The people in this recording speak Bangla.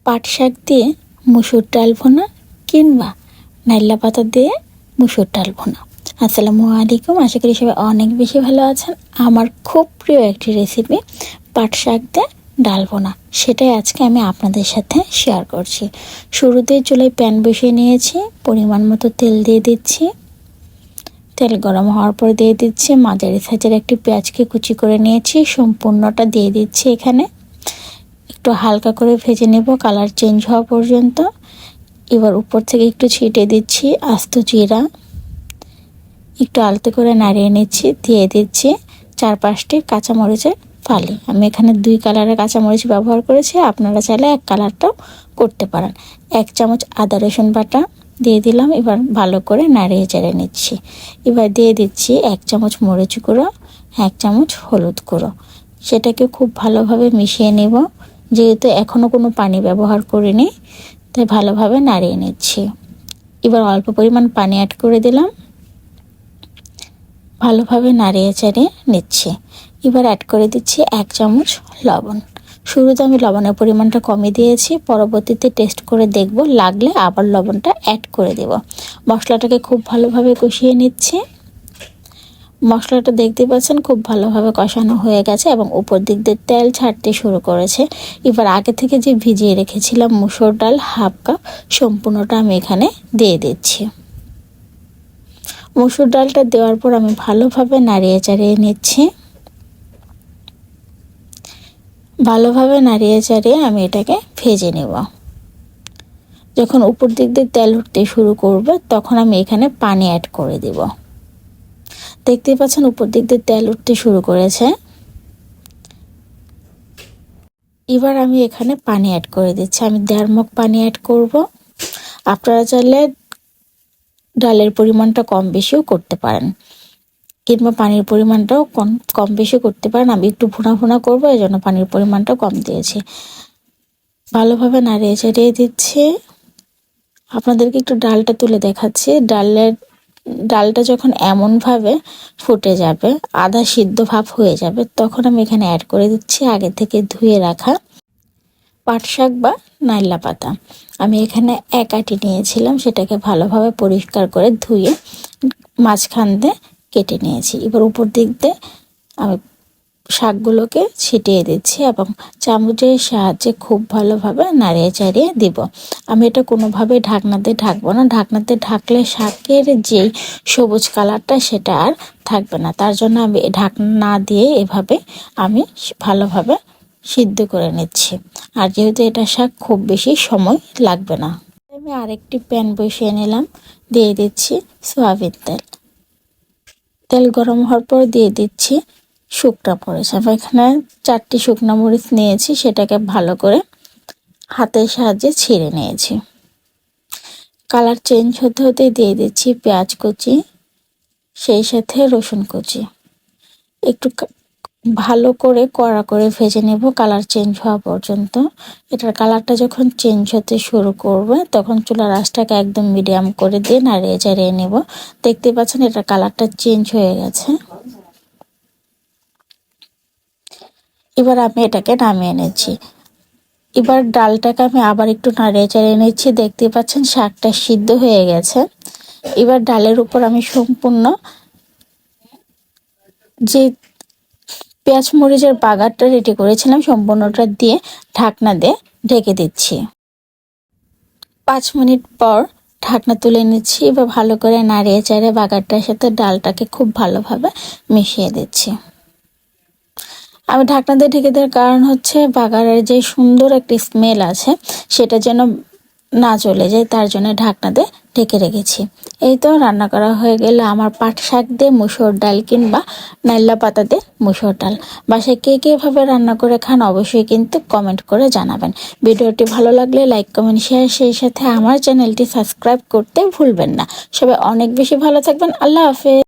পাট শাক দিয়ে মুসুর ডাল ভুনা কিংবা নাইলা পাতা দিয়ে মুসুর ডাল ভুনা। আসসালামু আলাইকুম, আশা করি সবাই অনেক বেশি ভালো আছেন। আমার খুব প্রিয় একটি রেসিপি পাট শাক দিয়ে ডাল ভুনা, সেটাই আজকে আমি আপনাদের সাথে শেয়ার করছি। শুরুতে চুলায় প্যান বসিয়ে নিয়েছি, পরিমাণ মতো তেল দিয়ে দিচ্ছি। তেল গরম হওয়ার পর দিয়ে দিচ্ছি মাঝারি সাইজের একটি পেঁয়াজকে কুচি করে নিয়েছি, সম্পূর্ণটা দিয়ে দিচ্ছি। এখানে একটু হালকা করে ভেজে নেব কালার চেঞ্জ হওয়া পর্যন্ত। এবার উপর থেকে একটু ছিটিয়ে দিচ্ছি আস্ত জিরা, একটু আলতো করে নাড়িয়ে নিচ্ছি। দিয়ে দিচ্ছি 4-5টি কাঁচামরিচের ফালি। আমি এখানে 2 কালারের কাঁচামরিচ ব্যবহার করেছি, আপনারা চাইলে 1 কালারটাও করতে পারেন। 1 চামচ আদা রসুন বাটা দিয়ে দিলাম। এবার ভালো করে নাড়িয়ে চেড়ে নিচ্ছি। এবার দিয়ে দিচ্ছি 1 চামচ মরিচ গুঁড়ো, 1 চামচ হলুদ গুঁড়ো। সেটাকে খুব ভালোভাবে মিশিয়ে নেব। যেহেতু এখনও কোনো পানি ব্যবহার করিনি, তাই ভালোভাবে নাড়িয়ে নিচ্ছি। এবার অল্প পরিমাণ পানি অ্যাড করে দিলাম, ভালোভাবে নাড়িয়ে চাড়িয়ে নিচ্ছি। এবার অ্যাড করে দিচ্ছি 1 চামচ লবণ। শুরুতে আমি লবণের পরিমাণটা কমিয়ে দিয়েছি, পরবর্তীতে টেস্ট করে দেখব, লাগলে আবার লবণটা অ্যাড করে দেব। মশলাটাকে খুব ভালোভাবে কষিয়ে নিচ্ছি। মশলাটা দেখতে পাচ্ছেন খুব ভালোভাবে কষানো হয়ে গেছে এবং উপর দিক দিয়ে তেল ছাড়তে শুরু করেছে। এবার আগে থেকে যে ভিজিয়ে রেখেছিলাম মুসুর ডাল 1/2 কাপ, সম্পূর্ণটা আমি এখানে দিয়ে দিচ্ছি। মুসুর ডালটা দেওয়ার পর আমি ভালোভাবে নাড়িয়ে চাড়িয়ে নিচ্ছি। ভালোভাবে নাড়িয়ে চাড়িয়ে আমি এটাকে ভেজে নেব। যখন উপর দিক দিয়ে তেল উঠতে শুরু করবে, তখন আমি এখানে পানি অ্যাড করে দেব। দেখতেই পাচ্ছেন উপর দিক দিয়ে তেল উঠতে শুরু করেছে। এবার আমি এখানে পানি অ্যাড করে দিচ্ছি। আমি 1.5 মগ পানি অ্যাড করব। আপনারা চাইলে ডালের পরিমাণটা কম বেশিও করতে পারেন, কিংবা পানির পরিমাণটাও কম বেশি করতে পারেন। আমি একটু ভুনা ভুনা করবো, এই জন্য পানির পরিমাণটা কম দিয়েছি। ভালোভাবে নাড়িয়ে চাড়িয়ে দিচ্ছি। আপনাদেরকে একটু ডালটা তুলে দেখাচ্ছি। ডালটা যখন এমনভাবে ফুটে যাবে, আধা সিদ্ধ ভাব হয়ে যাবে, তখন আমি এখানে অ্যাড করে দিচ্ছি আগে থেকে ধুয়ে রাখা পাট শাক বা নাইলা পাতা। আমি এখানে 1 আটি নিয়েছিলাম, সেটাকে ভালোভাবে পরিষ্কার করে ধুয়ে মাঝখান দিয়ে কেটে নিয়েছি। এবার উপর দিক দিয়ে আমি শাকগুলোকে ছিটিয়ে দিচ্ছি এবং চামচের সাহায্যে খুব ভালোভাবে নাড়িয়ে চাড়িয়ে দিব। আমি এটা কোনোভাবে ঢাকনাতে ঢাকবো না। ঢাকনাতে ঢাকলে শাকের যেই সবুজ কালারটা সেটা আর থাকবে না। তার জন্য আমি ঢাকনা না দিয়ে এভাবে আমি ভালোভাবে সিদ্ধ করে নিচ্ছি। আর যেহেতু এটা শাক, খুব বেশি সময় লাগবে না। আমি আরেকটি প্যান বসিয়ে নিলাম, দিয়ে দিচ্ছি সয়াবিন তেল। তেল গরম হওয়ার পর দিয়ে দিচ্ছি শুকনো মরিচ। আমি এখানে 4টি শুকনো মরিচ নিয়েছি, সেটাকে ভালো করে হাতের সাহায্যে ছিঁড়ে নিয়েছি। কালার চেঞ্জ হতে হতে দিয়ে দিচ্ছি পেঁয়াজ কুচি, সেই সাথে রসুন কুচি। একটু ভালো করে কড়া করে ভেজে নেব কালার চেঞ্জ হওয়া পর্যন্ত। এটার কালারটা যখন চেঞ্জ হতে শুরু করবে, তখন চুলার আঁচটাকে একদম মিডিয়াম করে দিয়ে নাড়িয়ে চাড়িয়ে নেব। দেখতে পাচ্ছেন এটার কালারটা চেঞ্জ হয়ে গেছে। এবার আমি এটাকে নামিয়ে নিচ্ছি। এবার ডালটাকে আমি আবার একটু নাড়িয়ে চাড়িয়ে নিচ্ছি। দেখতে পাচ্ছেন শাকটা সিদ্ধ হয়ে গেছে। এবার ডালের উপর আমি সম্পূর্ণ যে পেঁয়াজ মরিচের বাগারটা রেডি করেছিলাম, সম্পূর্ণটা দিয়ে ঢাকনা দিয়ে ঢেকে দিচ্ছি। 5 মিনিট পর ঢাকনা তুলে নিচ্ছি। এবার ভালো করে নাড়িয়ে চাড়িয়ে বাগারটার সাথে ডালটাকে খুব ভালোভাবে মিশিয়ে দিচ্ছি। আমি ঢাকনা দিয়ে ঢেকে দেওয়ার কারণ হচ্ছে বাগারের যে সুন্দর একটি স্মেল আছে, সেটা যেন না চলে যায়, তার জন্য ঢাকনা দিয়ে ঢেকে রেখেছি। এই তো রান্না করা হয়ে গেলে আমার পাট শাক দিয়ে মুসুর ডাল কিংবা নাইলা পাতা দিয়ে মুসুর ডাল। বাসায় কে কে এভাবে রান্না করে খান, অবশ্যই কিন্তু কমেন্ট করে জানাবেন। ভিডিওটি ভালো লাগলে লাইক কমেন্ট শেয়ার, সেই সাথে আমার চ্যানেলটি সাবস্ক্রাইব করতে ভুলবেন না। সবাই অনেক বেশি ভালো থাকবেন। আল্লাহ হাফেজ।